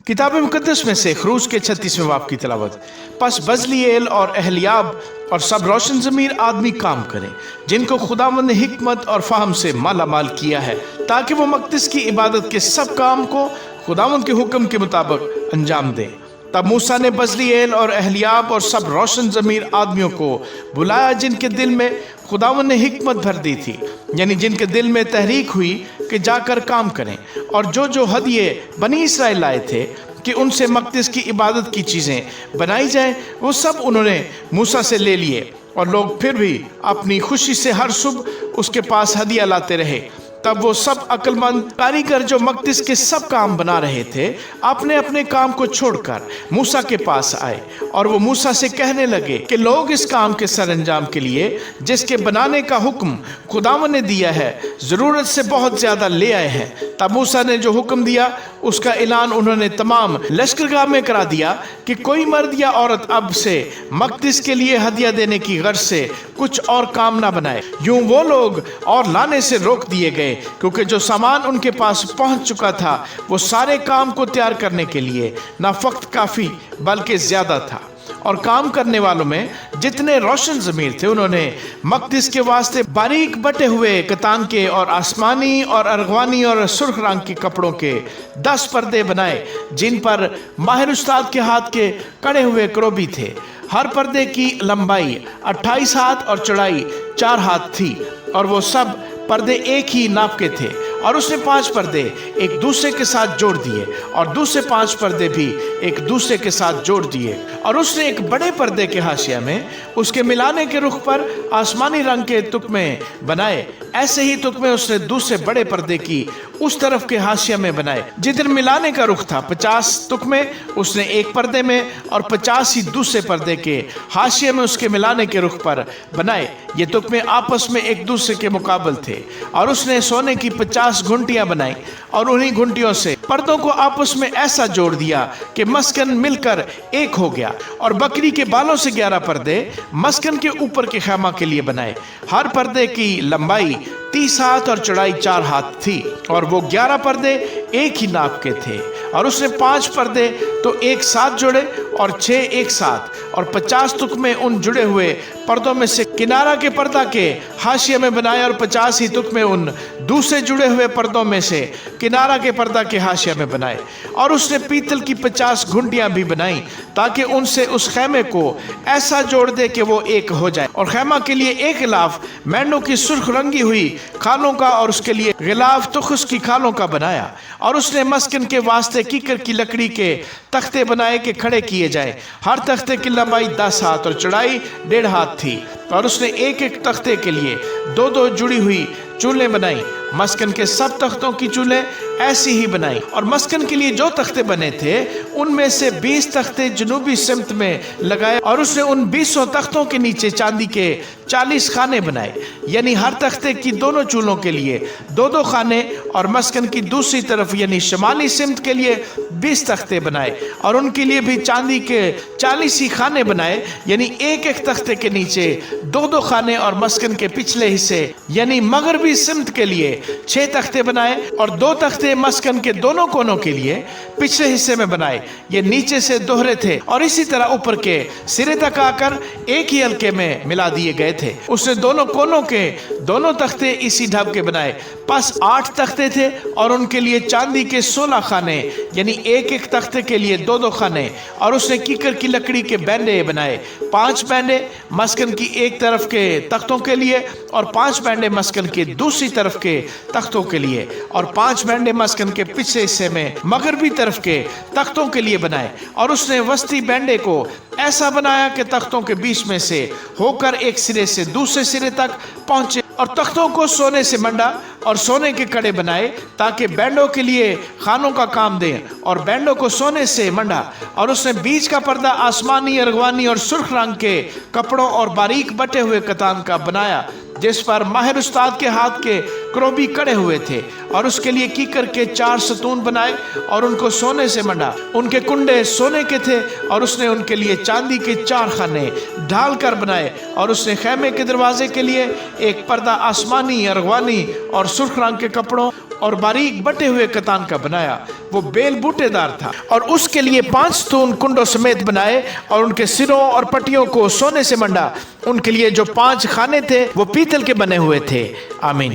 किताब मुकद्दस में से खरूज के 36वें बाब की तिलावत। पस बजलीएल और अहलियाब और सब रोशन ज़मीर आदमी काम करें जिनको खुदावंद ने हिकमत और फ़हम से माला माल किया है, ताकि वो मक़दस की इबादत के सब काम को खुदावंद के हुक्म के मुताबिक अंजाम दें। तब मूसा ने बजलीएल और अहलियाब और सब रोशन ज़मीर आदमियों को बुलाया जिनके दिल में खुदावंद ने हिकमत भर दी थी, यानी जिनके दिल में तहरीक हुई कि जाकर काम करें। और जो जो हदिये बनी इसराइल लाए थे कि उनसे मक़दस की इबादत की चीज़ें बनाई जाए, वो सब उन्होंने मूसा से ले लिए। और लोग फिर भी अपनी खुशी से हर सुबह उसके पास हदिया लाते रहे। तब वो सब अक्लमंद कारीगर जो मक़दस के सब काम बना रहे थे, अपने अपने काम को छोड़कर मूसा के पास आए। और वो मूसा से कहने लगे कि लोग इस काम के सरअंजाम के लिए जिसके बनाने का हुक्म खुदावंद ने दिया है, ज़रूरत से बहुत ज़्यादा ले आए हैं। तब मूसा ने जो हुक्म दिया उसका ऐलान उन्होंने तमाम लश्करगाह में करा दिया कि कोई मर्द या औरत अब से मक़दस के लिए हदिया देने की गर्ज से कुछ और काम ना बनाए। यूं वो लोग और लाने से रोक दिए गए, क्योंकि जो सामान उनके पास पहुंच चुका था वो सारे काम को तैयार करने के लिए ना फक्त काफ़ी बल्कि ज़्यादा था। और काम करने वालों में जितने रोशन ज़मीर थे, उन्होंने मक़दस के वास्ते बारीक बटे हुए कतान के और आसमानी और अरगवानी और सुर्ख रंग के कपड़ों के 10 पर्दे बनाए, जिन पर माहिर उस्ताद के हाथ के कड़े हुए करोबी थे। हर पर्दे की लंबाई 28 हाथ और चौड़ाई 4 हाथ थी, और वो सब पर्दे एक ही नाप के थे। और उसने 5 पर्दे एक दूसरे के साथ जोड़ दिए, और दूसरे 5 पर्दे भी एक दूसरे के साथ जोड़ दिए। और उसने एक बड़े पर्दे के हाशिया में उसके मिलाने के रुख पर आसमानी रंग के तुकमे बनाए। ऐसे ही तुकमे उसने दूसरे बड़े पर्दे की उस तरफ के हाशिया में बनाए जिधर मिलाने का रुख था। 50 तुकमे उसने एक पर्दे में और 50 ही दूसरे पर्दे के हाशिया में उसके मिलाने के रुख पर बनाए। ये तुकमे आपस में एक दूसरे के मुकाबल थे। और उसने सोने की 50 घुंटियां बनाई, और उन्हीं घुंटियों से पर्दों को आपस में ऐसा जोड़ दिया कि मस्कन मिलकर एक हो गया। और बकरी के बालों से 11 पर्दे मस्कन के ऊपर के खैमा के लिए बनाए। हर पर्दे की लंबाई 30 हाथ और चौड़ाई 4 हाथ थी, और वो 11 पर्दे एक ही नाप के थे। और उसने 5 पर्दे तो एक साथ जोड़े और 6 एक साथ, और 50 तुकमे उन जुड़े हुए पर्दों में से किनारा के पर्दा के हाशिया में बनाए, और 50 ही तुकमे उन दूसरे जुड़े हुए पर्दों में से किनारा के पर्दा के हाशिया में बनाए। और उसने पीतल की 50 घुंटियां भी बनाई, ताकि उनसे उस खैमे को ऐसा जोड़ दे कि वो एक हो जाए। और खैमा के लिए एक गिलाफ मेंढों की सुर्ख रंगी हुई खालों का, और उसके लिए गिलाफ तुखस की खालों का बनाया। और उसने मस्कन के वास्ते कीकर की लकड़ी के तख्ते बनाए कि खड़े किए जाए। हर तख्ते की लंबाई 10 हाथ और चौड़ाई 1.5 हाथ थी। और उसने एक एक तख्ते के लिए 2-2 जुड़ी हुई चूल्हें बनाई। मस्कन के सब तख्तों की चूल्हें ऐसी ही बनाई। और मस्कन के लिए जो तख्ते बने थे उनमें से 20 तख्ते जनूबी सिमत में लगाए। और उसने उन 20 तख्तों के नीचे चांदी के 40 खाने बनाए, यानी हर तख्ते की दोनों चूल्हों के लिए 2-2 खाने। और मस्कन की दूसरी तरफ यानी शमाली सिमत के लिए 20 तख्ते बनाए, और उनके लिए भी चांदी के 40 ही खाने बनाए, यानी एक एक तख्ते के नीचे 2-2 खाने। और मस्कन के पिछले हिस्से यानी मगरबी सिमत के लिए 6 तख्ते बनाए, और 2 तख्ते मस्कन के दोनों कोनों के लिए पिछले हिस्से में बनाए। ये नीचे से दोहरे थे, और इसी तरह ऊपर के सिरे तक आकर एक ही हल्के में मिला दिए गए थे। उसने दोनों कोनों के दोनों तख्ते इसी ढब के बनाए। बस 8 तख्ते थे, और उनके लिए चांदी के 16 खाने, यानी एक एक तख्ते के लिए 2-2 खाने। और उसने कीकर की लकड़ी के बैंडे बनाए, 5 बैंडे मस्कन की एक तरफ के तख्तों के लिए, और 5 बैंडे मस्कन के दूसरी तरफ के तख्तों के लिए, और 5 बैंडे मस्कन के पिछले हिस्से में मगरबी तरफ के तख्तों के लिए बनाए। और उसने वस्ती बैंडे को ऐसा बनाया कि तख्तों के बीच में से होकर एक सिरे से दूसरे सिरे तक पहुंचे। और तख्तों को सोने से मंडा और सोने के कड़े बनाए, ताकि बैंडों के लिए खानों का काम दें, और बैंडों को सोने से मंडा। और उसने बीच का पर्दा आसमानी, अरगवानी और सुर्ख रंग के कपड़ों और बारीक बटे हुए कतान का बनाया, जिस पर माहिर उस्ताद के हाथ के क्रोबी कड़े हुए थे। और उसके लिए कीकर के 4 सतून बनाए, और उनको सोने से मंडा। उनके कुंडे सोने के थे, और उसने उनके लिए चांदी के 4 खाने ढाल कर बनाए। और उसने खैमे के दरवाजे के लिए एक पर्दा आसमानी, अरगवानी और सुर्ख रंग के कपड़ों اور باریک بٹے ہوئے کتان کا بنایا، وہ بیل بوٹے دار تھا، اور اس کے لیے 5 ستون کنڈوں سمیت بنائے اور ان کے سروں اور پٹیوں کو سونے سے منڈا۔ ان کے لیے جو 5 خانے تھے وہ پیتل کے بنے ہوئے تھے۔ آمین۔